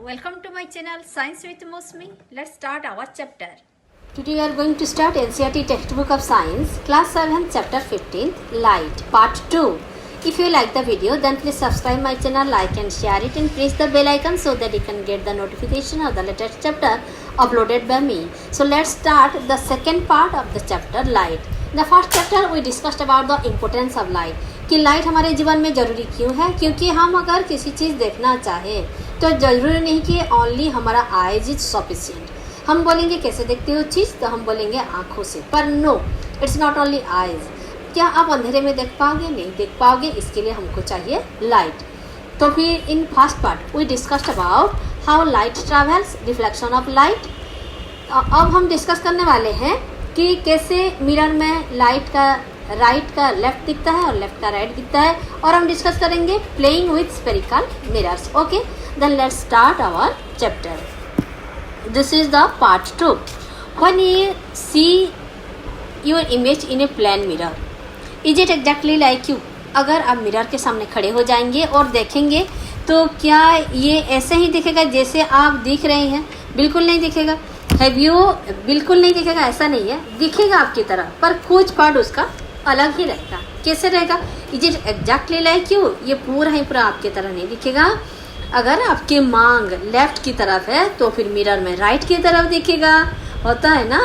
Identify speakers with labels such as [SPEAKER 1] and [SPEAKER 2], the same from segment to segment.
[SPEAKER 1] Welcome to my channel Science with Mosmi. Let's start our chapter.
[SPEAKER 2] Today we are going to start NCERT textbook of science, class 7, chapter 15, light, part 2. If you like the video, then please subscribe my channel, like and share it, and press the bell icon so that you can get the notification of the latest chapter uploaded by me. So let's start the second part of the chapter, light. In the first chapter we discussed about the importance of light. कि light हमारे जीवन में ज़रूरी क्यों है, क्योंकि हम अगर किसी चीज़ देखना चाहें तो ज़रूरी नहीं कि ओनली हमारा आइज इज सफिशिएंट. हम बोलेंगे कैसे देखते हो चीज़, तो हम बोलेंगे आँखों से, पर no, it's not only eyes. क्या आप अंधेरे में देख पाओगे? नहीं देख पाओगे. इसके लिए हमको चाहिए लाइट. तो फिर in first part we discussed about how light travels, reflection of light. अब हम डिस्कस करने वाले हैं कि कैसे मिरर में लाइट का राइट का लेफ्ट दिखता है और लेफ्ट का राइट दिखता है, और हम डिस्कस करेंगे playing with spherical mirrors. Okay, then let's start our chapter. This is the part 2. When you see your image in a plane mirror, is it exactly like you? अगर आप mirror के सामने खड़े हो जाएंगे और देखेंगे तो क्या ये ऐसे ही दिखेगा जैसे आप दिख रहे हैं? बिल्कुल नहीं दिखेगा. Have you? बिल्कुल नहीं दिखेगा, ऐसा नहीं है. दिखेगा आपकी तरह, पर कुछ पार्ट उसका अलग ही रहेगा. कैसे रहेगा? Is it exactly like you? ये पूरा ही पूरा आपकी तरह नहीं दिखेगा. अगर आपकी मांग लेफ्ट की तरफ है तो फिर मिरर में राइट की तरफ दिखेगा. होता है ना?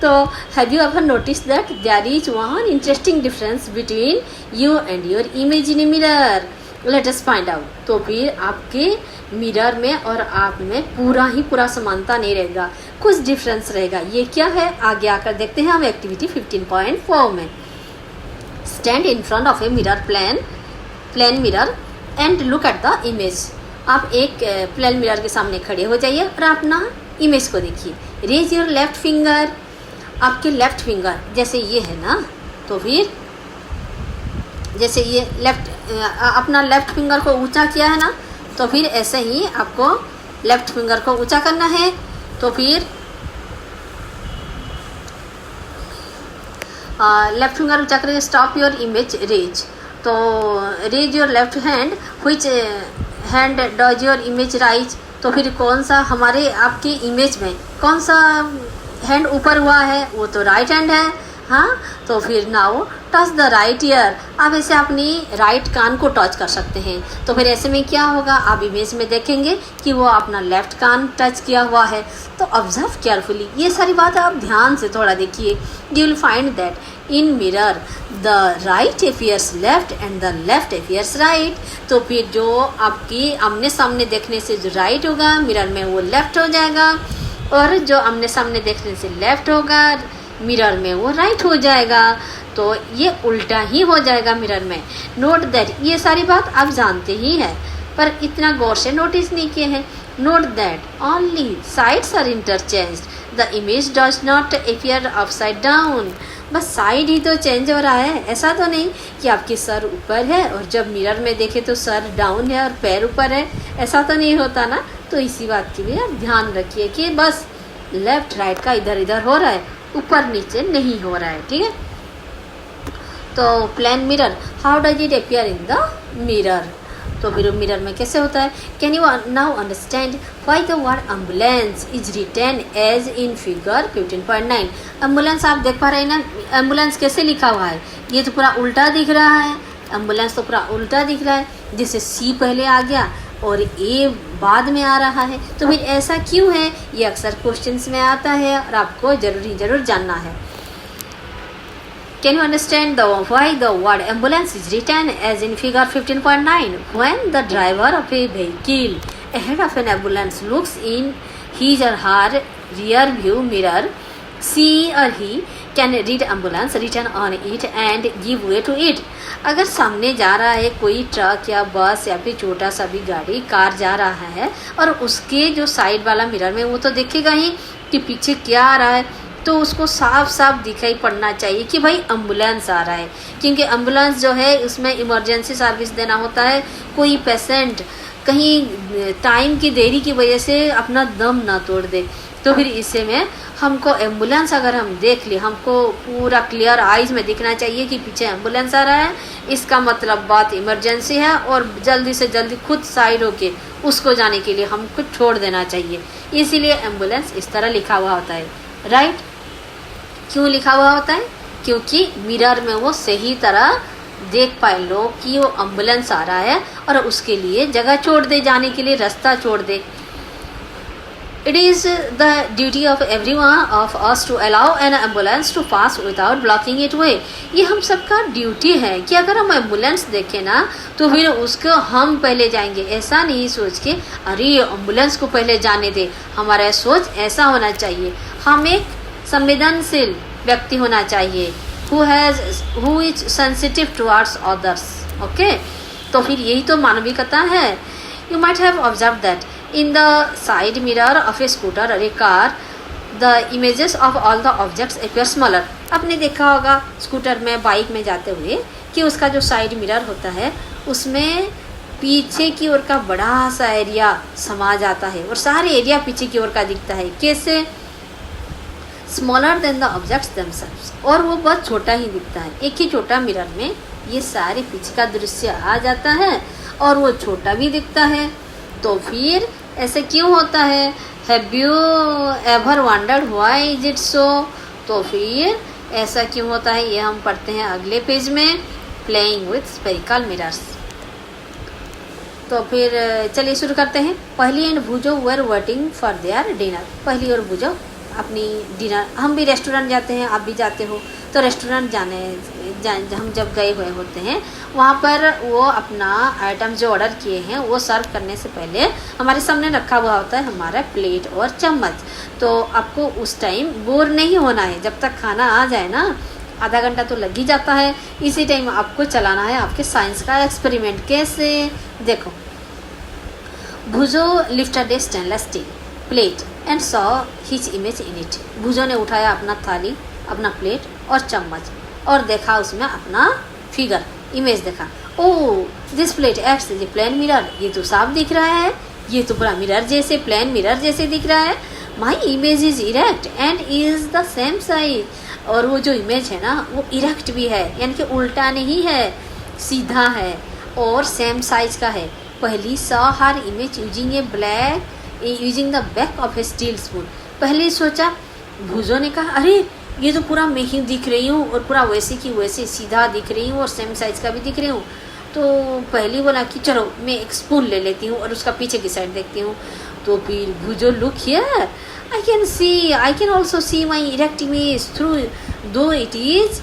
[SPEAKER 2] तो have you ever notice that there is one interesting difference between you and your image in a mirror? Let us find out. तो फिर आपके मिरर में और आप में पूरा समानता नहीं रहेगा, कुछ डिफरेंस रहेगा. ये क्या है, आगे आकर देखते हैं हम एक्टिविटी 15.4 में. Stand in front of a mirror, plane mirror, and look at the image. आप एक प्लेन मिरर के सामने खड़े हो जाइए और अपना इमेज को देखिए. Raise your left finger. आपके लेफ्ट फिंगर जैसे ये है ना, तो फिर जैसे ये अपना लेफ्ट फिंगर को ऊंचा किया है ना, तो फिर ऐसे ही आपको लेफ्ट फिंगर को ऊंचा करना है. तो फिर लेफ्ट फिंगर ऊंचा करके स्टॉप योर इमेज, रेज. तो raise your left hand, which hand does your image rise? तो फिर कौन सा हमारे आपकी इमेज में कौन सा हैंड ऊपर हुआ है? वो तो राइट हैंड है. हाँ, तो फिर now touch the right year. आप ऐसे अपनी राइट कान को टच कर सकते हैं. तो फिर ऐसे में क्या होगा, आप इमेज में देखेंगे कि वो अपना लेफ्ट कान टच किया हुआ है. तो ऑब्जर्व केयरफुली, ये सारी बात आप ध्यान से थोड़ा देखिए. You will find that in mirror the right appears left and the left appears right. तो फिर जो आपकी आमने सामने देखने से जो राइट होगा मिरर में, वो लेफ्ट हो जाएगा, और जो आमने सामने देखने से लेफ्ट होगा मिरर में, वो राइट हो जाएगा. तो ये उल्टा ही हो जाएगा मिरर में. नोट दैट, ये सारी बात आप जानते ही हैं, पर इतना गौर से नोटिस नहीं किए हैं. Note that only sides are interchanged, the image does not appear upside down. बस साइड ही तो चेंज हो रहा है, ऐसा तो नहीं कि आपकी सर ऊपर है और जब मिरर में देखे तो सर डाउन है और पैर ऊपर है. ऐसा तो नहीं होता ना. तो इसी बात के लिए आप ध्यान रखिए कि बस लेफ्ट राइट का इधर इधर हो रहा है, ऊपर नीचे नहीं हो रहा है. ठीक है? तो plane mirror, how does it appear in the mirror? तो फिर मिरर में कैसे होता है? Can you now understand why the word ambulance is written as in figure 15.9? Ambulance आप देख पा रहे हैं ना, एम्बुलेंस कैसे लिखा हुआ है? ये तो पूरा उल्टा दिख रहा है. एम्बुलेंस तो पूरा उल्टा दिख रहा है, जिससे सी पहले आ गया और ए बाद में आ रहा है. तो फिर ऐसा क्यों है? ये अक्सर क्वेश्चंस में आता है और आपको जरूर जानना है. Can you understand why the word ambulance is written as in figure 15.9? When the driver of a vehicle ahead of an ambulance looks in his or her rear view mirror, she or he can read ambulance written on it and give way to it. अगर सामने जा रहा है कोई truck या बस या फिर छोटा सा भी गाड़ी, कार जा रहा है, और उसके जो साइड वाला मिरर में वो तो देखेगा ही कि पीछे क्या आ रहा है, तो उसको साफ साफ दिखाई पड़ना चाहिए कि भाई एम्बुलेंस आ रहा है. क्योंकि एम्बुलेंस जो है उसमें इमरजेंसी सर्विस देना होता है. कोई पेशेंट कहीं टाइम की देरी की वजह से अपना दम ना तोड़ दे, तो फिर इसे में हमको एम्बुलेंस अगर हम देख ले, हमको पूरा क्लियर आइज में दिखना चाहिए कि पीछे एम्बुलेंस आ रहा है, इसका मतलब बात इमरजेंसी है और जल्दी से जल्दी खुद साइड होके उसको जाने के लिए हमको छोड़ देना चाहिए। इसीलिए एम्बुलेंस इस तरह लिखा हुआ होता है, राइट। क्यों लिखा हुआ होता है? क्योंकि मिरर में वो सही तरह देख पाए लोग कि वो एम्बुलेंस आ रहा है और उसके लिए जगह छोड़ दे, जाने के लिए रास्ता छोड़ दे। It is the duty of everyone of us to allow an ambulance to pass without blocking it way। ये हम सबका ड्यूटी है कि अगर हम एम्बुलेंस देखें ना तो फिर उसको हम पहले जाएंगे, ऐसा नहीं सोच के अरे एम्बुलेंस को पहले जाने दे। हमारा सोच ऐसा होना चाहिए, हम एक संवेदनशील व्यक्ति होना चाहिए, who is sensitive towards others। Okay, तो फिर यही तो मानविकता है। You might have observed that in the side mirror of a scooter or a car, the images of all the objects appear smaller। आपने देखा होगा स्कूटर में, बाइक में जाते हुए कि उसका जो साइड मिरर होता है उसमें पीछे की ओर का बड़ा सा एरिया समा जाता है और सारे एरिया पीछे की ओर का दिखता है। कैसे? Smaller than the objects themselves, और वो बहुत छोटा ही दिखता है। एक ही छोटा मिरर में ये सारे पीछे का दृश्य आ जाता है और वो छोटा भी दिखता है। तो फिर ऐसे क्यों होता है? Have you ever wondered why is it so? तो फिर ऐसा क्यों होता है ये हम पढ़ते हैं अगले पेज में, प्लेइंग विथ स्फेरिकल मिरर्स। तो फिर चलिए शुरू करते हैं। पहली and भूजो were waiting for their dinner. पहली और भूजो अपनी डिनर, हम भी रेस्टोरेंट जाते हैं, आप भी जाते हो, तो रेस्टोरेंट हम जब गए हुए होते हैं वहाँ पर वो अपना आइटम जो ऑर्डर किए हैं वो सर्व करने से पहले हमारे सामने रखा हुआ होता है हमारा प्लेट और चम्मच। तो आपको उस टाइम बोर नहीं होना है, जब तक खाना आ जाए ना, आधा घंटा तो लग ही जाता है। इसी टाइम आपको चलाना है आपके साइंस का एक्सपेरिमेंट। कैसे? देखो, Bhujo lifted a stainless steel plate and saw his image in it. Bhujo ने उठाया अपना थाली, अपना प्लेट और चम्मच और देखा उसमें अपना फिगर, इमेज देखा। Oh, this plate acts as a plane mirror. ये तो साफ दिख रहा है, ये तो पूरा मिरर जैसे, प्लेन मिरर जैसे दिख रहा है। My image is erect and is the same size. और वो जो इमेज है ना वो इरेक्ट भी है, यानी कि उल्टा नहीं है, सीधा है और सेम साइज का है। पहली saw her image using the back of A steel spoon. पहले सोचा, भुजो ने कहा अरे ये तो पूरा मैं ही दिख रही हूँ और पूरा वैसे की वैसे सीधा दिख रही हूँ और सेम साइज का भी दिख रही हूँ। तो पहली बोला कि चलो मैं एक स्पून ले लेती हूँ और उसका पीछे की साइड देखती हूँ। तो फिर Bhujo look here, I can also see my erect image through though it is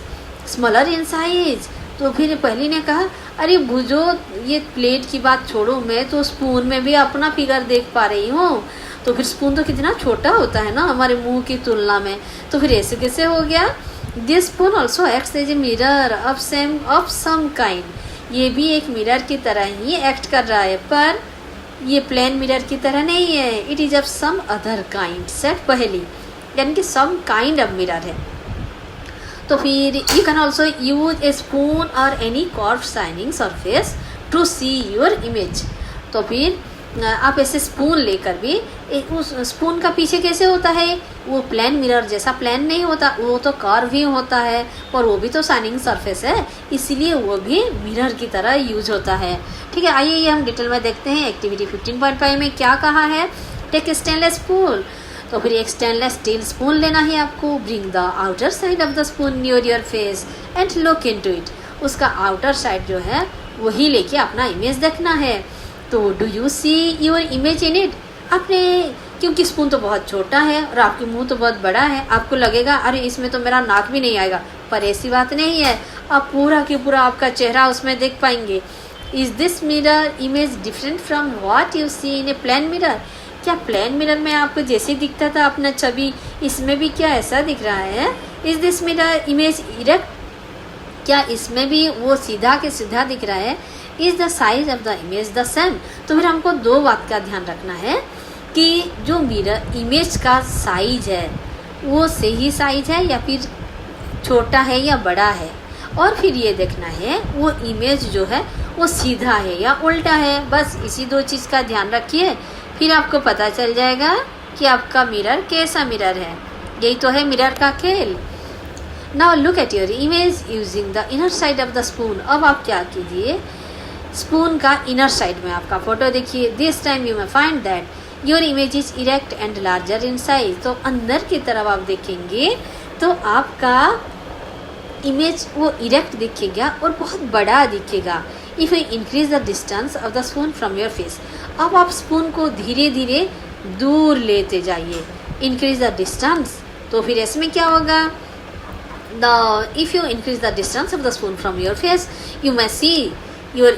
[SPEAKER 2] smaller in size. तो फिर पहली ने कहा अरे भुजो ये प्लेट की बात छोड़ो, मैं तो स्पून में भी अपना फिगर देख पा रही हूँ। तो फिर स्पून तो कितना छोटा होता है ना हमारे मुंह की तुलना में, तो फिर ऐसे कैसे हो गया? This spoon also acts as a mirror of some kind. ये भी एक मिरर की तरह ही एक्ट कर रहा है, पर ये प्लेन मिरर की तरह नहीं है। It is of some other kind set पहली, यानी कि सम काइंड ऑफ मिरर है। तो फिर you can also use a spoon और any curve shining surface to see your image. तो फिर आप ऐसे स्पून लेकर भी, उस स्पून का पीछे कैसे होता है? वो प्लेन मिरर जैसा प्लेन नहीं होता, वो तो कर्व ही होता है और वो भी तो शाइनिंग सरफेस है, इसीलिए वो भी मिरर की तरह यूज होता है। ठीक है, आइए ये हम डिटेल में देखते हैं। एक्टिविटी 15.5 में क्या कहा है? Take stainless spoon. तो फिर एक स्टेनलेस स्टील स्पून लेना है आपको। Bring the outer side of the spoon near your face and look into it. उसका आउटर साइड जो है वही लेके अपना इमेज देखना है। तो do you see your image in it? आपने, क्योंकि स्पून तो बहुत छोटा है और आपके मुंह तो बहुत बड़ा है, आपको लगेगा अरे इसमें तो मेरा नाक भी नहीं आएगा, पर ऐसी बात नहीं है, आप पूरा के पूरा आपका चेहरा उसमें देख पाएंगे। Is this mirror image different from what you see in a plane mirror? क्या प्लेन मिरर में आपको जैसे दिखता था अपना छवि, इसमें भी क्या ऐसा दिख रहा है? Is this mirror image erect? क्या इसमें भी वो सीधा के सीधा दिख रहा है? Is the size of the image the same? तो फिर हमको दो बात का ध्यान रखना है कि जो मिरर इमेज का साइज है वो सही साइज है या फिर छोटा है या बड़ा है, और फिर ये देखना है वो इमेज जो है वो सीधा है या उल्टा है। बस इसी दो चीज़ का ध्यान रखिए, फिर आपको पता चल जाएगा कि आपका मिरर कैसा मिरर है। यही तो है मिरर का खेल। Now look at your image using the inner side of the spoon. अब आप क्या कीजिए, स्पून का इनर साइड में आपका फोटो देखिए। This time you may find that your image is erect and larger in size. तो अंदर की तरफ आप देखेंगे तो आपका इमेज वो इरेक्ट दिखेगा और बहुत बड़ा दिखेगा। If you increase the distance of the spoon from your face. अब आप स्पून को धीरे धीरे दूर लेते जाइए, इंक्रीज द डिस्टेंस। तो फिर इसमें क्या होगा, if you increase the distance of the spoon from your face, you may see your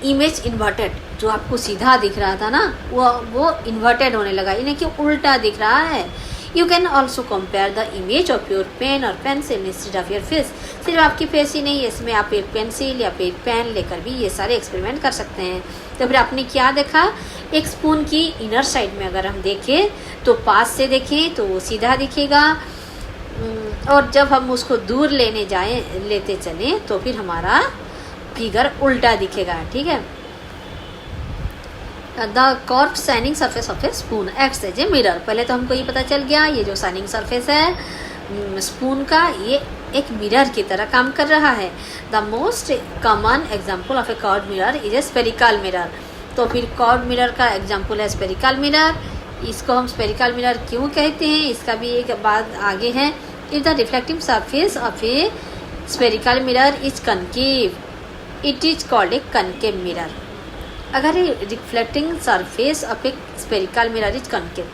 [SPEAKER 2] image inverted। जो आपको सीधा दिख रहा था ना वो inverted होने लगा, यानी कि उल्टा दिख रहा है। You can also compare the image of your pen or pencil instead of your face। सिर्फ आपकी फेस ही नहीं, इसमें आप एक पेंसिल या फिर पेन लेकर भी ये सारे एक्सपेरिमेंट कर सकते हैं। तो फिर आपने क्या देखा, एक स्पून की इनर साइड में अगर हम देखें तो पास से देखें तो वो सीधा दिखेगा, और जब हम उसको दूर लेते चलें तो फिर हमारा फिगर उल्टा दिखेगा। ठीक है। The curved shining surface of a spoon acts as a mirror. पहले तो हमको ये पता चल गया, ये जो शाइनिंग सरफेस है स्पून का, ये एक मिरर की तरह काम कर रहा है। The most common example of A curved mirror is a spherical mirror. तो फिर कर्व्ड मिरर का एग्जाम्पल है स्फेरिकल मिरर। इसको हम स्फेरिकल मिरर क्यों कहते हैं, इसका भी एक बात आगे है। If the reflecting surface of a spherical mirror is concave, it is called a concave mirror। अगर reflecting surface of A spherical mirror is concave,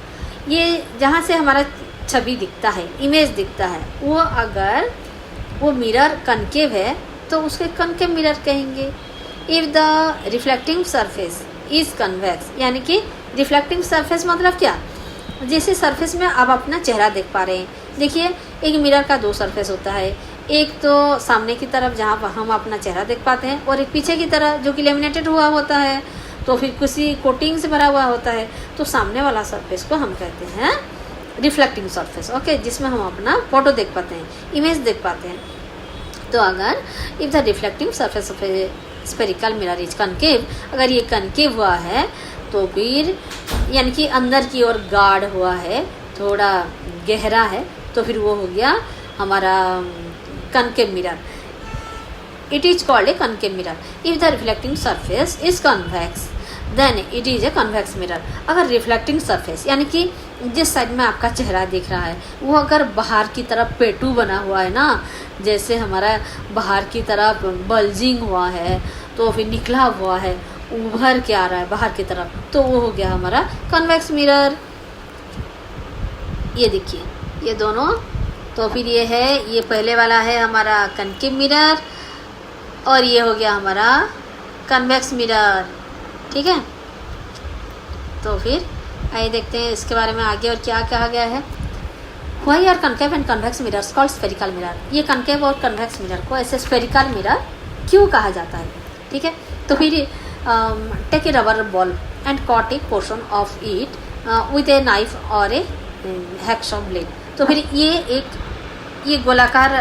[SPEAKER 2] ये जहाँ से हमारा छवि दिखता है, इमेज दिखता है, वो अगर वो मिरर कनकेव है तो उसके कनकेव मिरर कहेंगे। If the reflecting surface is convex, यानी कि रिफ्लेक्टिंग सरफेस मतलब क्या, जैसे सरफेस में आप अपना चेहरा देख पा रहे हैं। देखिए एक मिरर का दो सरफेस होता है, एक तो सामने की तरफ जहाँ पर हम अपना चेहरा देख पाते हैं, और एक पीछे की तरफ जो कि लेमिनेटेड हुआ होता है, तो फिर किसी कोटिंग से भरा हुआ होता है। तो सामने वाला सरफेस को हम कहते हैं रिफ्लेक्टिंग सरफेस, ओके, जिसमें हम अपना फोटो देख पाते हैं, इमेज देख पाते हैं। तो अगर if the reflecting surface of A spherical mirror is concave, अगर ये कनकेव हुआ है तो फिर यानी कि अंदर की ओर गाढ़ हुआ है, थोड़ा गहरा है, तो फिर वो हो गया हमारा concave mirror. It is called a concave mirror. If the reflecting surface is convex then it is a convex mirror. अगर रिफ्लेक्टिंग सरफेस यानी कि जिस साइड में आपका चेहरा दिख रहा है वो अगर बाहर की तरफ पेटू बना हुआ है ना, जैसे हमारा बाहर की तरफ बल्जिंग हुआ है, तो फिर निकला हुआ है, उभर के आ रहा है बाहर की तरफ, तो वो हो गया हमारा कन्वेक्स मिरर। ये देखिए ये दोनों, तो फिर ये है, ये पहले वाला है हमारा कनकेव मिरर और ये हो गया हमारा कन्वेक्स मिरर। ठीक है, तो फिर आइए देखते हैं इसके बारे में आगे और क्या कहा गया है। Why are concave and convex mirrors called spherical mirror. ये कनकेव और कन्वेक्स मिरर को ऐसे स्फेरिकल मिरर क्यों कहा जाता है। ठीक है, तो फिर take a rubber ball and cut a portion of it with a knife और ए हैक्सॉ ब्लेड। तो फिर ये गोलाकार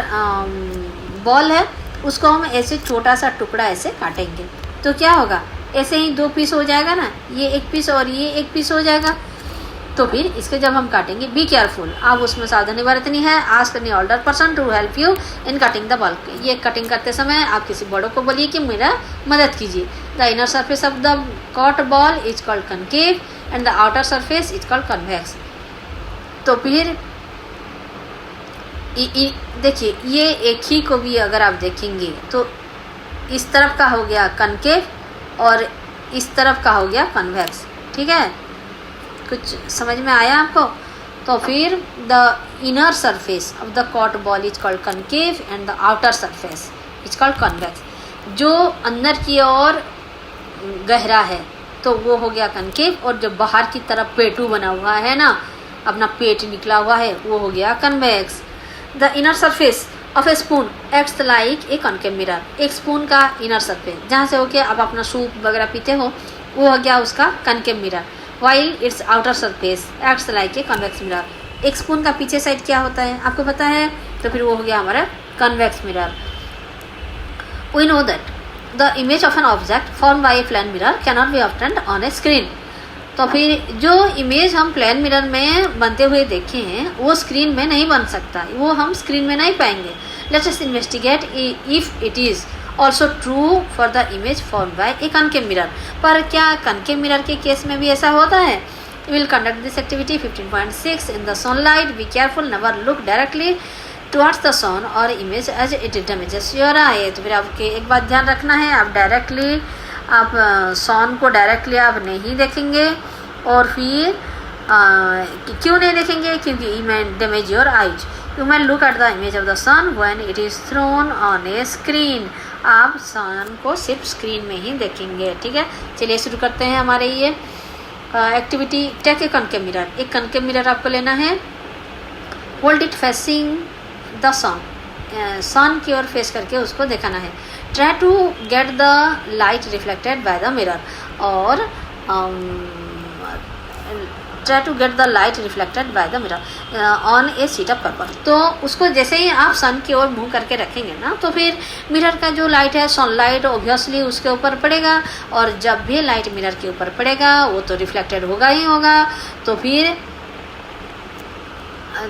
[SPEAKER 2] बॉल है, उसको हम ऐसे छोटा सा टुकड़ा ऐसे काटेंगे तो क्या होगा, ऐसे ही दो पीस हो जाएगा ना, ये एक पीस और ये एक पीस हो जाएगा। तो फिर इसके जब हम काटेंगे, बी केयरफुल, आप उसमें सावधानी बरतनी है। Ask any older person to help you in cutting the bulk. ये कटिंग करते समय आप किसी बड़ों को बोलिए कि मेरा मदद कीजिए। The inner surface of the cut ball is called concave and the outer surface is called convex. तो फिर देखिए ये एक ही को भी अगर आप देखेंगे तो इस तरफ का हो गया कनकेव और इस तरफ का हो गया कन्वेक्स। ठीक है, कुछ समझ में आया आपको। तो फिर the inner surface of the cut ball is called concave and the outer surface is called convex. जो अंदर की ओर गहरा है तो वो हो गया कनकेव, और जो बाहर की तरफ पेटू बना हुआ है ना, अपना पेट निकला हुआ है, वो हो गया convex. The inner surface of a spoon acts like a concave mirror. एक स्पून का इनर सरफेस जहाँ से हो गया आप अपना सूप वगैरह पीते हो, वो हो गया उसका concave mirror. While it's outer surface acts like a convex mirror. एक स्पून का पीछे साइड क्या होता है आपको पता है, तो फिर वो हो गया हमारा convex mirror. We know that the image of an object form by a plane mirror cannot be obtained on a screen. तो फिर जो इमेज हम प्लेन मिरर में बनते हुए देखे हैं वो स्क्रीन में नहीं बन सकता, वो हम स्क्रीन में नहीं पाएंगे। Let's us investigate if it is also true for the image form by A concave mirror. पर क्या कनकेव मिरर के केस में भी ऐसा होता है? We will conduct this activity 15.6 in the sunlight. Be careful, never look directly towards the sun or image as it damages your eye. तो फिर आपके एक बात ध्यान रखना है, आप डायरेक्टली आप सन को डायरेक्टली आप नहीं देखेंगे। और फिर क्यों नहीं देखेंगे? क्योंकि it may damage your eyes. You may look at the image of the sun when it is thrown on a screen. आप सन को सिर्फ स्क्रीन में ही देखेंगे। ठीक है, चलिए शुरू करते हैं हमारे ये activity. Take a concave mirror. एक कनकेव मिरर आपको लेना है। Hold it facing the sun, sun की ओर फेस करके उसको दिखाना है। Try to get the light reflected by the mirror, और try to get the light reflected by the mirror on a sheet of paper. तो उसको जैसे ही आप सन की ओर मुंह करके रखेंगे ना, तो फिर मिरर का जो लाइट है, सनलाइट ऑब्वियसली उसके ऊपर पड़ेगा, और जब भी लाइट मिरर के ऊपर पड़ेगा वो तो रिफ्लेक्टेड होगा ही होगा। तो फिर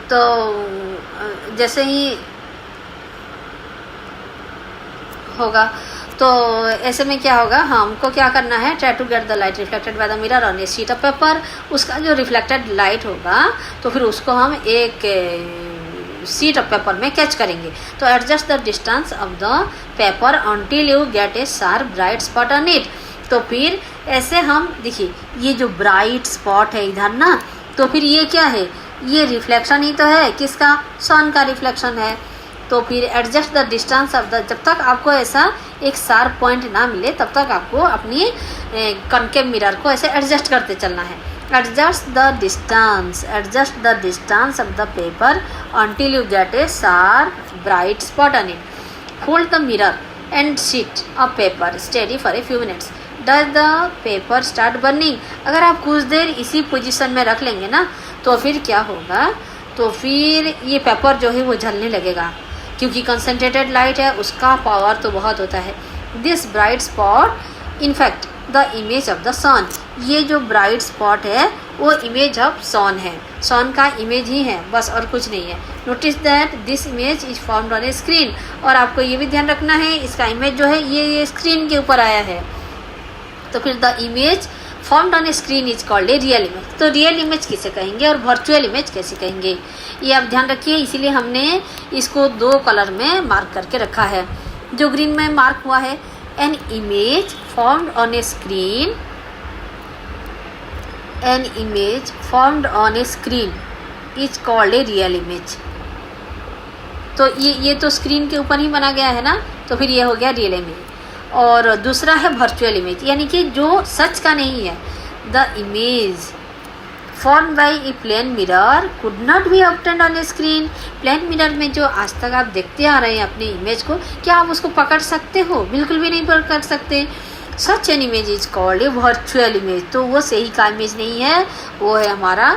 [SPEAKER 2] तो जैसे ही होगा तो ऐसे में क्या होगा, हमको क्या करना है, try to get the light reflected by the mirror on a sheet of paper. उसका जो रिफ्लेक्टेड लाइट होगा तो फिर उसको हम एक शीट ऑफ पेपर में कैच करेंगे। तो adjust the distance of the paper until you get A sharp bright spot on it. तो फिर ऐसे हम देखिए, ये जो ब्राइट स्पॉट है इधर ना, तो फिर ये क्या है, ये रिफ्लेक्शन ही तो है, किसका, सन का रिफ्लेक्शन है। तो फिर adjust the distance of the, जब तक आपको ऐसा एक शार्प पॉइंट ना मिले तब तक आपको अपनी कनकेव मिरर को ऐसे एडजस्ट करते चलना है। Adjust the distance of the paper until you get a sharp bright spot on it. Hold the mirror and sheet of paper steady for a few minutes. Does the paper start burning? अगर आप कुछ देर इसी position में रख लेंगे ना, तो फिर क्या होगा, तो फिर ये पेपर जो है वो जलने लगेगा, क्योंकि कंसनट्रेटेड लाइट है, उसका पावर तो बहुत होता है। This bright spot in fact the image of the sun. ये जो ब्राइट स्पॉट है वो इमेज ऑफ सन है, सन का इमेज ही है, बस और कुछ नहीं है। Notice that this image is formed on a screen. और आपको ये भी ध्यान रखना है, इसका इमेज जो है ये स्क्रीन के ऊपर आया है। तो फिर the image formed on a screen is called a real image. तो रियल इमेज किसे कहेंगे और वर्चुअल इमेज कैसे कहेंगे, ये आप ध्यान रखिए। इसीलिए हमने इसको दो कलर में मार्क करके रखा है। जो ग्रीन में मार्क हुआ है, an image formed on a screen, an image formed on a screen is called a real image. तो ये तो स्क्रीन के ऊपर ही बना गया है ना, तो फिर ये हो गया रियल इमेज। और दूसरा है वर्चुअल इमेज, यानी कि जो सच का नहीं है। The image form by a plane mirror could not be obtained on a screen. Plane mirror में जो आज तक आप देखते आ रहे हैं अपने इमेज को, क्या आप उसको पकड़ सकते हो? बिल्कुल भी नहीं पकड़ सकते। Such an image is called A virtual image. तो वो सही का इमेज नहीं है, वो है हमारा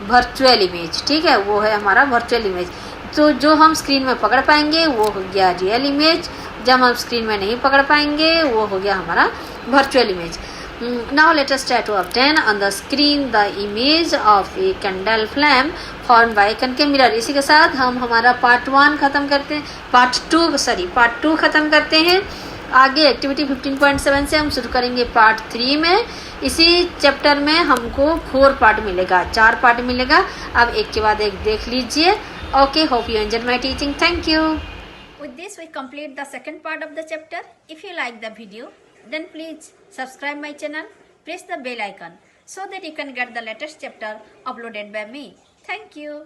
[SPEAKER 2] वर्चुअल इमेज। ठीक है, वो है हमारा वर्चुअल इमेज। तो जो हम स्क्रीन में पकड़ पाएंगे वो हो गया रियल इमेज, जब हम स्क्रीन में नहीं पकड़ पाएंगे वो हो गया हमारा virtual image. Now let us try to obtain on the screen the image of a candle flame formed by concave mirror. इसी के साथ हम हमारा पार्ट 1 खत्म करते हैं, पार्ट 2 खत्म करते हैं। आगे एक्टिविटी 15.7 से हम शुरू करेंगे पार्ट 3 में। इसी चैप्टर में हमको 4 पार्ट मिलेगा, 4 पार्ट मिलेगा। अब एक के बाद एक देख लीजिए। Okay, hope you enjoyed my teaching. Thank you.
[SPEAKER 1] With this, we complete the second part of the chapter. If you like the video, then please subscribe my channel, press the bell icon so that you can get the latest chapter uploaded by me. Thank you.